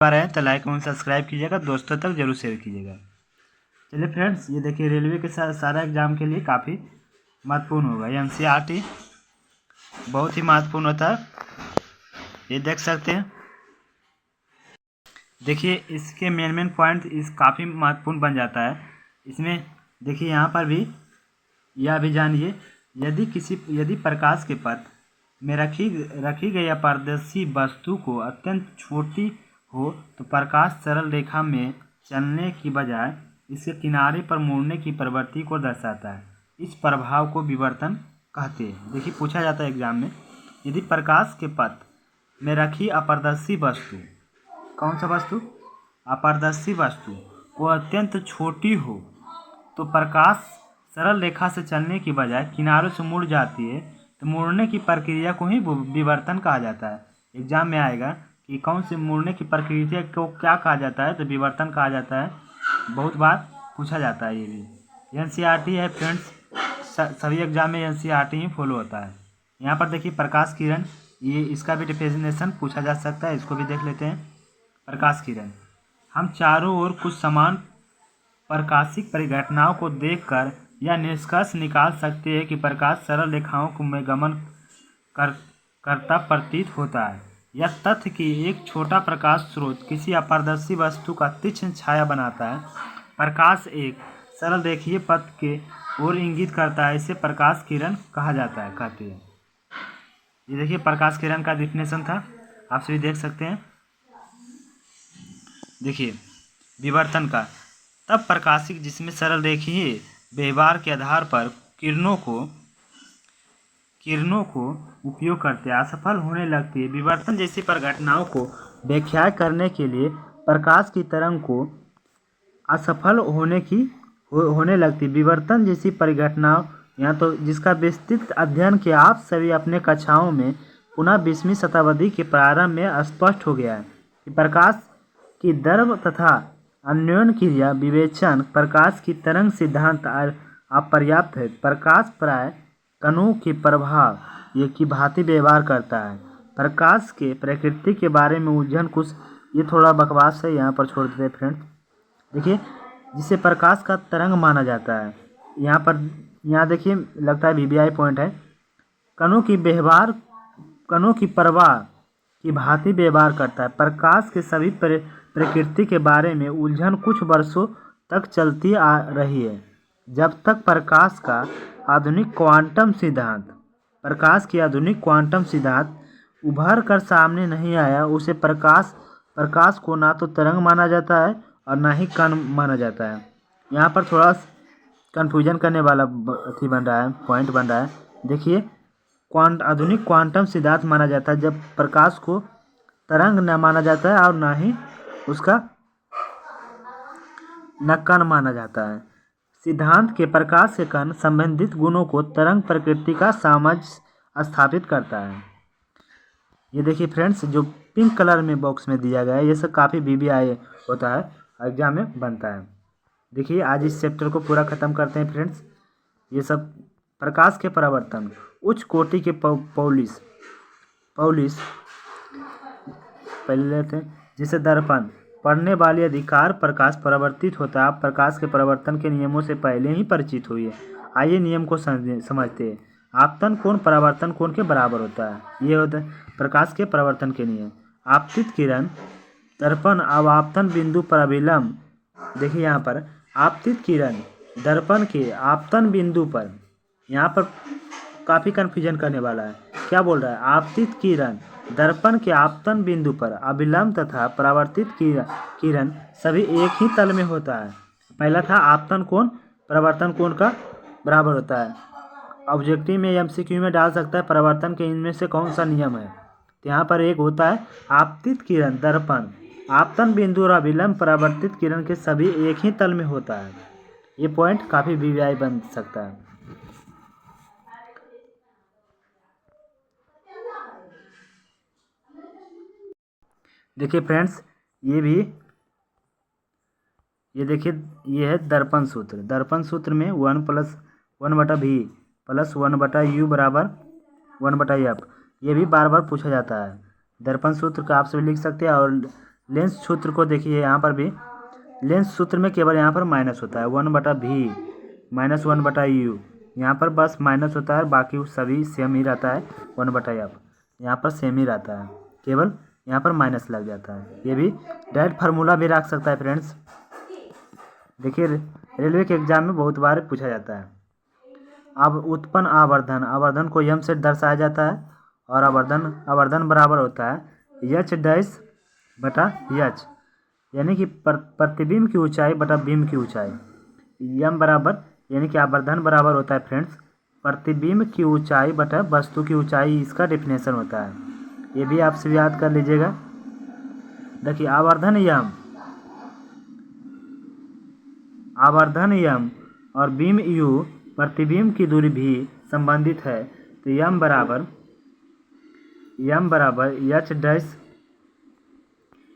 बार है तो लाइक और सब्सक्राइब कीजिएगा, दोस्तों तक जरूर शेयर कीजिएगा। चलिए फ्रेंड्स, ये देखिए रेलवे के सारा एग्जाम के लिए काफ़ी महत्वपूर्ण होगा। एनसीईआरटी बहुत ही महत्वपूर्ण होता है, ये देख सकते हैं। देखिए इसके मेन पॉइंट इस काफ़ी महत्वपूर्ण बन जाता है। इसमें देखिए यहाँ पर भी यह भी जानिए, यदि प्रकाश के पथ में रखी गई अपारदर्शी वस्तु को अत्यंत छोटी हो तो प्रकाश सरल रेखा में चलने की बजाय इसके किनारे पर मुड़ने की प्रवृत्ति को दर्शाता है। इस प्रभाव को विवर्तन कहते हैं। देखिए पूछा जाता है एग्जाम में, यदि प्रकाश के पथ में रखी अपारदर्शी वस्तु, कौन सा वस्तु, अपारदर्शी वस्तु को अत्यंत छोटी हो तो प्रकाश सरल रेखा से चलने की बजाय किनारों से मुड़ जाती है, तो मुड़ने की प्रक्रिया को ही विवर्तन कहा जाता है। एग्जाम में आएगा कि कौन से मुड़ने की प्रक्रिया को क्या कहा जाता है, तो विवर्तन कहा जाता है। बहुत बार पूछा जाता है। ये भी एनसीईआरटी है फ्रेंड्स, सभी एग्जाम में एनसीईआरटी ही फॉलो होता है। यहाँ पर देखिए प्रकाश किरण, ये इसका भी डेफिनेशन पूछा जा सकता है, इसको भी देख लेते हैं। प्रकाश किरण, हम चारों ओर कुछ समान प्रकाशिक परिघटनाओं को देखकर यह निष्कर्ष निकाल सकते हैं कि प्रकाश सरल रेखाओं में गमन करता प्रतीत होता है। यह तथ्य कि एक छोटा प्रकाश स्रोत किसी अपारदर्शी वस्तु का तीक्ष्ण छाया बनाता है, प्रकाश एक सरल रेखीय पथ के ओर इंगित करता है, इसे प्रकाश किरण कहा जाता है, कहते हैं। ये देखिए प्रकाश किरण का डेफिनेशन था, आप सभी देख सकते हैं। देखिए विवर्तन का, तब प्रकाशिक जिसमें सरल रेखीय व्यवहार के आधार पर किरणों को उपयोग करते असफल होने लगती है। विवर्तन जैसी परिघटनाओं को व्याख्या करने के लिए प्रकाश की तरंग को असफल होने लगती। विवर्तन जैसी परिघटनाओं यहाँ तो जिसका विस्तृत अध्ययन किया आप सभी अपने कक्षाओं में पुनः 20वीं शताब्दी के प्रारंभ में स्पष्ट हो गया है कि प्रकाश की दर्व तथा अन्योन्य क्रिया विवेचन प्रकाश की तरंग सिद्धांत अपर्याप्त है। प्रकाश प्राय कणों के प्रभाव ये की भांति व्यवहार करता है। प्रकाश के प्रकृति के बारे में उलझन कुछ, ये थोड़ा बकवास है, यहाँ पर छोड़ देते हैं फ्रेंड्स। देखिए जिसे प्रकाश का तरंग माना जाता है, यहाँ देखिए लगता है वीवीआई पॉइंट है। कणों की प्रवाह की भांति व्यवहार करता है। प्रकाश के सभी प्रकृति के बारे में उलझन कुछ वर्षों तक चलती आ रही है, जब तक प्रकाश की आधुनिक क्वांटम सिद्धांत उभर कर सामने नहीं आया। उसे प्रकाश को ना तो तरंग माना जाता है और ना ही कण माना जाता है। यहाँ पर थोड़ा कंफ्यूजन करने वाला पॉइंट बन रहा है। देखिए आधुनिक क्वांटम सिद्धांत माना जाता है जब प्रकाश को तरंग न माना जाता है और ना ही उसका न कण माना जाता है। सिद्धांत के प्रकाश से कण संबंधित गुणों को तरंग प्रकृति का सामंजस्य स्थापित करता है। ये देखिए फ्रेंड्स, जो पिंक कलर में बॉक्स में दिया गया है, ये सब काफ़ी वीवीआई होता है, एग्जाम में बनता है। देखिए आज इस चैप्टर को पूरा ख़त्म करते हैं फ्रेंड्स। ये सब प्रकाश के परावर्तन, उच्च कोटि के पॉलिश पहले लेते हैं, जिसे दर्पण पढ़ने वाले अधिकार प्रकाश परावर्तित होता है। आप प्रकाश के परावर्तन के नियमों से पहले ही परिचित हुए, आइए नियम को समझते हैं। आपतन कोण परावर्तन कोण के बराबर होता है। ये होता है प्रकाश के परावर्तन के नियम। आपतित किरण दर्पण अवआपतन बिंदु पर अभिलंब, देखिए यहाँ पर आपतित किरण दर्पण के आपतन बिंदु पर, यहाँ पर काफ़ी कन्फ्यूजन करने वाला है। क्या बोल रहा है, आपतित किरण दर्पण के आपतन बिंदु पर अभिलंब तथा परावर्तित किरण सभी एक ही तल में होता है। पहला था आपतन कोण परावर्तन कोण का बराबर होता है। ऑब्जेक्टिव में एमसीक्यू में डाल सकता है परावर्तन के इनमें से कौन सा नियम है। तो यहाँ पर एक होता है आपतित किरण दर्पण आपतन बिंदु और अभिलंब परावर्तित किरण के सभी एक ही तल में होता है। ये पॉइंट काफ़ी वीवीआई बन सकता है। देखिए फ्रेंड्स, ये देखिए ये है दर्पण सूत्र। दर्पण सूत्र में 1+1/v प्लस 1/u बराबर 1/f, ये भी बार बार पूछा जाता है। दर्पण सूत्र का आप सभी लिख सकते हैं और लेंस सूत्र को देखिए, यहाँ पर भी लेंस सूत्र में केवल यहाँ पर माइनस होता है 1/v -1/u, यहाँ पर बस माइनस होता है, बाकी सभी सेम ही रहता है 1/f, यहाँ पर सेम ही रहता है, केवल यहाँ पर माइनस लग जाता है। ये भी डायरेक्ट फार्मूला भी रख सकता है फ्रेंड्स। देखिए रेलवे के एग्जाम में बहुत बार पूछा जाता है। अब उत्पन्न आवर्धन, आवर्धन को यम से दर्शाया जाता है और आवर्धन बराबर होता है एच डैश बटा एच, यानी कि प्रतिबिंब की ऊंचाई बटा बिंब की ऊंचाई। यम बराबर यानी कि आवर्धन बराबर होता है फ्रेंड्स प्रतिबिंब की ऊंचाई बटा वस्तु की ऊंचाई, इसका डेफिनेशन होता है। ये भी आपसे याद कर लीजिएगा। देखिए आवर्धन यम और बिंब यू प्रतिबिंब की दूरी भी संबंधित है, तो यम बराबर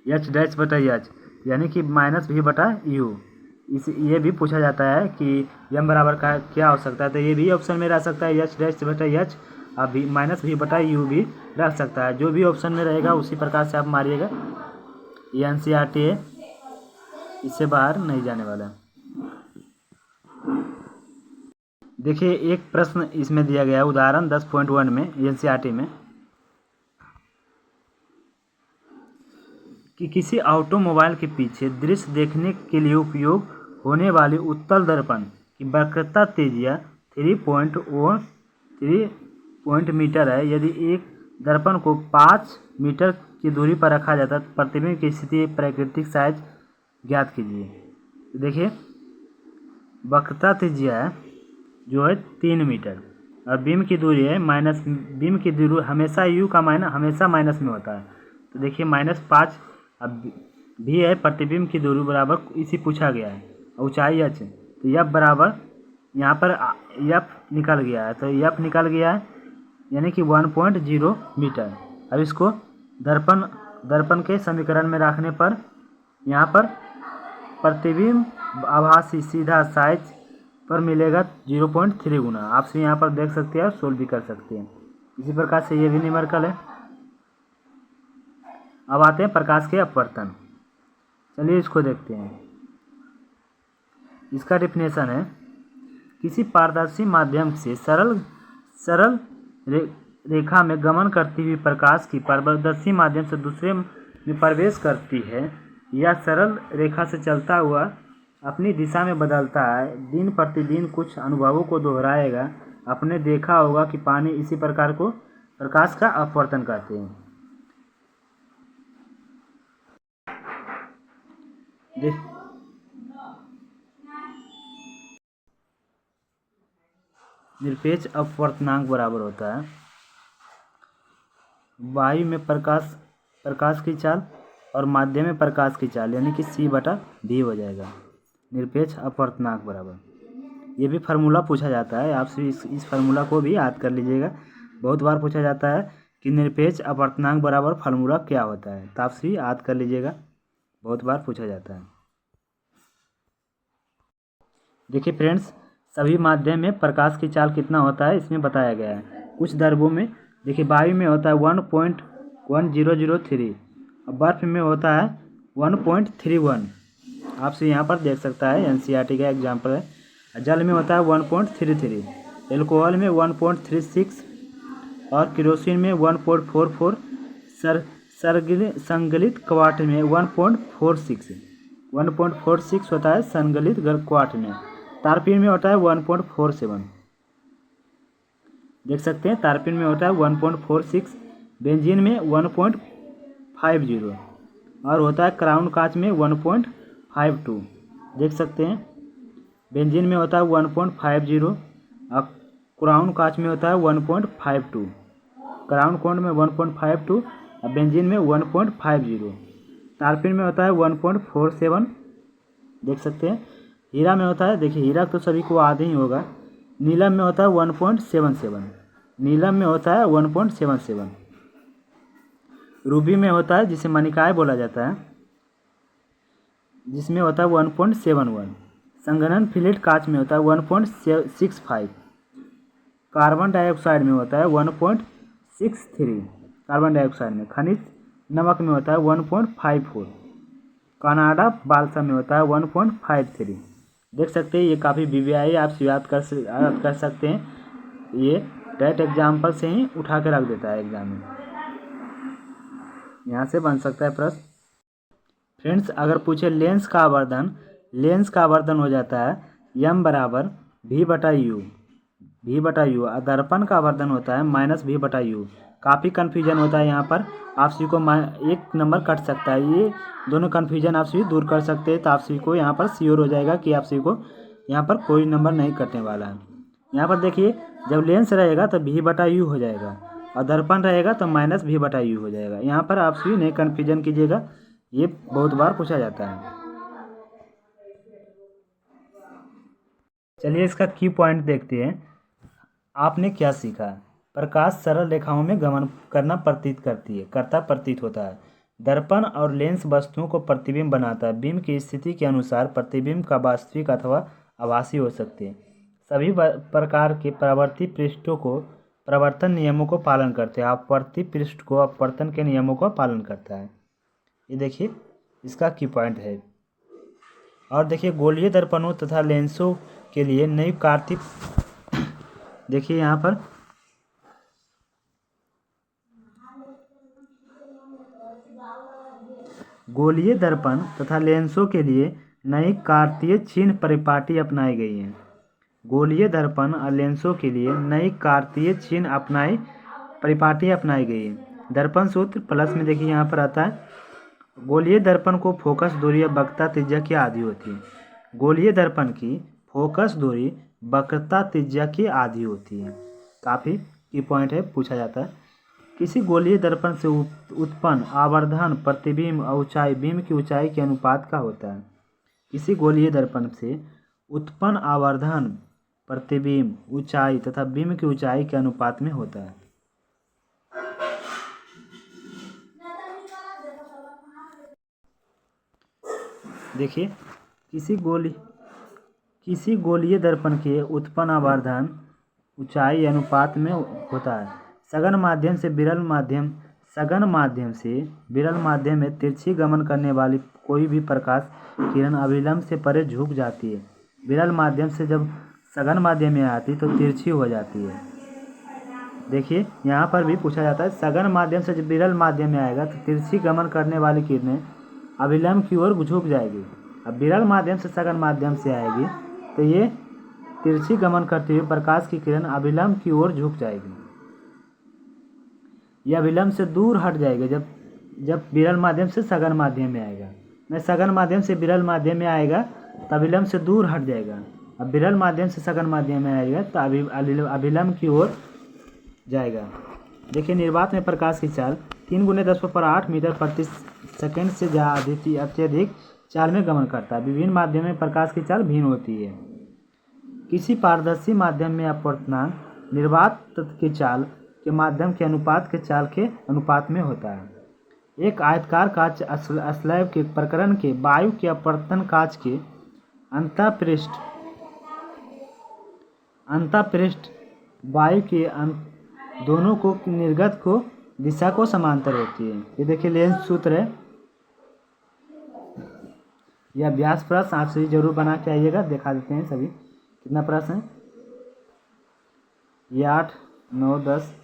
एच डैश बटा एच, यानी कि -v बटा यू। इस ये भी पूछा जाता है कि यम बराबर का क्या हो सकता है, तो ये भी ऑप्शन में रह सकता है एच डैश बटा एच, अब भी -v बटा यू भी रख सकता है। जो भी ऑप्शन में रहेगा उसी प्रकार से आप मारिएगा। ये NCERT है, इससे बाहर नहीं जाने वाला। देखिए एक प्रश्न इसमें दिया गया है उदाहरण 10.1 में NCERT में कि किसी ऑटोमोबाइल के पीछे दृश्य देखने के लिए उपयोग होने वाली उत्तल दर्पण की वक्रता त्रिज्या 3 मीटर है। यदि एक दर्पण को 5 मीटर की दूरी पर रखा जाता है तो प्रतिबिंब की स्थिति प्राकृतिक साइज ज्ञात कीजिए। तो देखिए वक्रता त्रिज्या जो है 3 मीटर और बिंब की दूरी है बिंब की दूरी हमेशा यू का हमेशा माइनस में होता है, तो देखिए -5, अब भी है प्रतिबिंब की दूरी बराबर इसी पूछा गया है, ऊंचाई h, तो एफ बराबर यहाँ पर एफ निकल गया है, तो एफ निकल गया है यानी कि 1.0 मीटर। अब इसको दर्पण के समीकरण में रखने पर यहाँ पर प्रतिबिंब आभासी सीधा साइज पर मिलेगा 0.3 गुना। आप यहाँ पर देख सकते हैं और सोल्व भी कर सकते हैं। इसी प्रकार से ये भी न्यूमेरिकल है। अब आते हैं प्रकाश के अपवर्तन। चलिए इसको देखते हैं। इसका डेफिनेशन है किसी पारदर्शी माध्यम से सरल रेखा में गमन करती हुई प्रकाश की पारदर्शी माध्यम से दूसरे में प्रवेश करती है या सरल रेखा से चलता हुआ अपनी दिशा में बदलता है, दिन प्रतिदिन कुछ अनुभवों को दोहराएगा। आपने देखा होगा कि पानी इसी प्रकार को प्रकाश का अपवर्तन कहते हैं। निरपेक्ष अपवर्तनांक बराबर होता है वायु में प्रकाश की चाल और माध्यम में प्रकाश की चाल, यानी कि C/V हो जाएगा। निरपेक्ष अपवर्तनांक बराबर, ये भी फार्मूला पूछा जाता है आपसे, इस फार्मूला को भी याद कर लीजिएगा। बहुत बार पूछा जाता है कि निरपेक्ष अपवर्तनांक बराबर फार्मूला क्या होता है, तो आपसे याद कर लीजिएगा, बहुत बार पूछा जाता है। देखिए फ्रेंड्स, सभी माध्यम में प्रकाश की चाल कितना होता है इसमें बताया गया है कुछ दर्बों में। देखिए वायु में होता है 1.1003, और बर्फ में होता है 1.31। आपसे यहाँ पर देख सकता है NCERT का एग्जाम्पल है। जल में होता है 1.33, एल्कोहल में 1.36 और केरोसिन में 1.44, संगलित क्वार्ट में 1.46 होता है संगलित क्वार्ट में। तारपीन में होता है 1.47, देख सकते हैं तारपीन में होता है 1.46, बेंजीन में 1.50 और होता है क्राउन कांच में 1.52, देख सकते हैं बेंजीन में होता है 1.50 और क्राउन कांच में होता है 1.52, क्राउन कोण में 1.52 और बेंजीन में 1.50। तारपीन में होता है 1.47, देख सकते हैं। हीरा में होता है, देखिए हीरा तो सभी को आधे ही होगा। नीलम में होता है 1.77, नीलम में होता है 1.77। रूबी में होता है जिसे मणिकाय बोला जाता है, जिसमें होता है 1.71। संघनन फिलेट कांच में होता है 1.65। कार्बन डाइऑक्साइड में होता है 1.63, कार्बन डाइऑक्साइड में। खनिज नमक में होता है 1.54। कनाडा बालसा में होता है 1.53। देख सकते हैं ये काफ़ी वीवीआई आप याद कर सकते हैं, ये डायरेक्ट एग्जाम्पल से ही उठा के रख देता है एग्जाम में, यहाँ से बन सकता है प्रश्न। फ्रेंड्स अगर पूछे लेंस का आवर्धन हो जाता है m बराबर v/u और दर्पण का आवर्धन होता है -v/u। काफ़ी कन्फ्यूजन होता है यहाँ पर, आप सभी को एक नंबर कट सकता है। ये दोनों कन्फ्यूजन आप सभी दूर कर सकते हैं, तो आप सभी को यहाँ पर श्योर हो जाएगा कि आप सभी को यहाँ पर कोई नंबर नहीं कटने वाला है। यहाँ पर देखिए जब लेंस रहेगा तो v/u हो जाएगा और दर्पण रहेगा तो -v/u हो जाएगा। यहाँ पर आप सभी नहीं कन्फ्यूजन कीजिएगा, ये बहुत बार पूछा जाता है। चलिए इसका की पॉइंट देखते हैं। आपने क्या सीखा? प्रकाश सरल रेखाओं में गमन करना प्रतीत होता है। दर्पण और लेंस वस्तुओं को प्रतिबिंब बनाता है। बिंब की स्थिति के अनुसार प्रतिबिंब का वास्तविक अथवा आभासी हो सकते हैं। सभी प्रकार के परावर्ती पृष्ठों को प्रवर्तन नियमों को पालन करते हैं। अपवर्ती पृष्ठ को अपवर्तन के नियमों का पालन करता है। ये देखिए इसका की पॉइंट है। और देखिए गोलीय दर्पणों तथा लेंसों के लिए नई कार्तीय, देखिए यहाँ पर गोलीय दर्पण तथा लेंसों के लिए नई कार्तीय चिन्ह परिपाटी अपनाई गई है। गोलीय दर्पण और लेंसों के लिए नई कार्तीय चिन्ह परिपाटी अपनाई गई है। दर्पण सूत्र प्लस में देखिए यहाँ पर आता है, गोलीय दर्पण को फोकस दूरी या वक्रता त्रिज्या की आधी होती है। गोलीय दर्पण की फोकस दूरी वक्रता त्रिज्या की आधी होती है। काफ़ी की पॉइंट है, पूछा जाता है। किसी गोलीय दर्पण से उत्पन्न आवर्धन प्रतिबिंब और ऊंचाई बिंब की ऊंचाई के अनुपात का होता है। किसी गोलीय दर्पण से उत्पन्न आवर्धन प्रतिबिंब ऊंचाई तथा बिंब की ऊंचाई के अनुपात में होता है। देखिए किसी गोलीय दर्पण के उत्पन्न आवर्धन ऊंचाई अनुपात में होता है। सघन माध्यम से विरल माध्यम में तिरछी गमन करने वाली कोई भी प्रकाश किरण अभिलंब से परे झुक जाती है। विरल माध्यम से जब सघन माध्यम में आती तो तिरछी हो जाती है। देखिए यहाँ पर भी पूछा जाता है, सघन माध्यम से जब विरल माध्यम में आएगा तो तिरछी गमन करने वाली किरणें अभिलंब की ओर झुक जाएगी। अब विरल माध्यम से सघन माध्यम से आएगी तो ये तिरछी गमन करते हुए प्रकाश की किरण अभिलंब की ओर झुक जाएगी। यह अभिलंब से दूर हट जाएगा जब विरल माध्यम से सघन माध्यम में आएगा। मैं सघन माध्यम से विरल माध्यम में आएगा तो अभिलंब से दूर हट जाएगा। अब विरल माध्यम से सघन माध्यम में आएगा तो अभिलंब की ओर जाएगा। देखिए निर्वात में प्रकाश की चाल 3 × 10⁸ मीटर प्रति सेकंड से अत्यधिक चाल में गमन करता है। विभिन्न माध्यम में प्रकाश की चाल भिन्न होती है। किसी पारदर्शी माध्यम में अपवर्तनांक निर्वात तत्व की चाल के माध्यम के अनुपात के चाल के अनुपात में होता है। एक आयताकार कांच स्लैब के प्रकरण के वायु के अपवर्तन कांच के अंतःपृष्ठ वायु के दोनों को निर्गत को दिशा को समांतर होती है। ये देखिए लेंस सूत्र है। यह अभ्यास प्रश्न आप सभी जरूर बना के आइएगा। दिखा देते हैं सभी कितना प्रश्न है। ये 8, 9, 10